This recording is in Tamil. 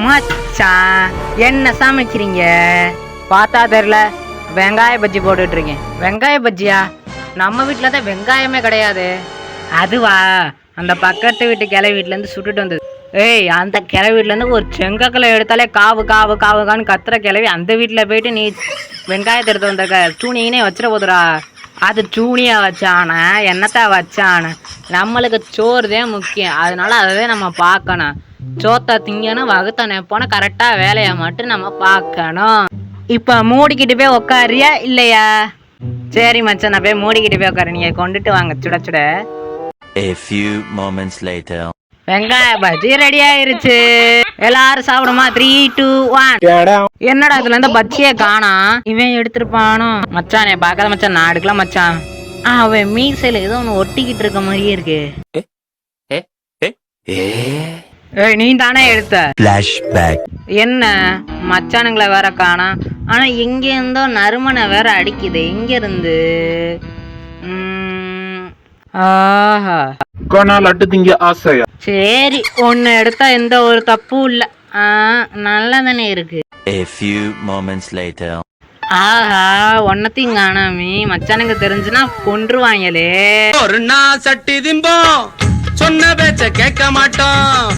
மச்சான் என்ன சமைக்கிறீங்க? பார்த்தா தெரியல, வெங்காய பஜ்ஜி போட்டுட்டு இருக்கேன். வெங்காய பஜ்ஜியா? நம்ம வீட்டில் தான் வெங்காயமே கிடையாது. அதுவா, அந்த பக்கத்து வீட்டு கிளை வீட்டிலேருந்து சுட்டுட்டு வந்தது. ஏய், அந்த கிளை வீட்டிலேருந்து ஒரு செங்கக்கலை எடுத்தாலே காவு காவு காவுகான்னு கத்துற கிளவி அந்த வீட்டில் போயிட்டு நீ வெங்காயத்தை எடுத்து வந்த சூனினே வச்சிட போதுரா. அது சூனியா வச்சான என்னத்தா வச்சான? நம்மளுக்கு சோறு தான் முக்கியம், அதனால அதை நம்ம பார்க்கணும். சோத்தை திங்கணும், வகுத்த நெப்போன கரெக்டாக வேலையை மட்டும் நம்ம பார்க்கணும். இப்போ மூடிக்கிட்டு போய் உக்காரியா இல்லையா? சரி மச்சான், நான் போய் மூடிக்கிட்டு போய் உட்காரு. நீங்கள் கொண்டுட்டு வாங்க சுட சுட. A few moments later. வெங்காய பஜ்ஜி ரெடி ஆயிருச்சு. எல்லாரும் சாப்பிடுமா? 3, 2, 1. என்னடா இதுல இருந்து பஜ்ஜியே காணோம். இவன் எடுத்துருப்பானோ? மச்சான் என் பார்க்காத மச்சான், நான் எடுக்கலாம் மச்சான். அவன் மீசையில ஏதோ ஒன்று ஒட்டிக்கிட்டு இருக்க மாதிரியே இருக்கு. ஏய், நீ தானே எடுத்த? Flashback. என்ன மச்சானுங்களை வேற காணோம். ஆனா எங்க இருந்தோ நறுமணை வேற அடிக்குது. எங்க இருந்து? ஆஹா, லட்டு திங்க ஆசையா? சரி, ஒன்னு எடுத்தா எந்த ஒரு தப்பும் இல்ல. நல்லா தானே இருக்கு. A few moments later. ஆஹா, ஒன்னத்தையும் காணாமே. மச்சானுங்க தெரிஞ்சுனா கொன்றுவாங்களே. ஒரு நாள் சட்டி திம்போம், சொன்ன பேச்ச கேட்க மாட்டோம்.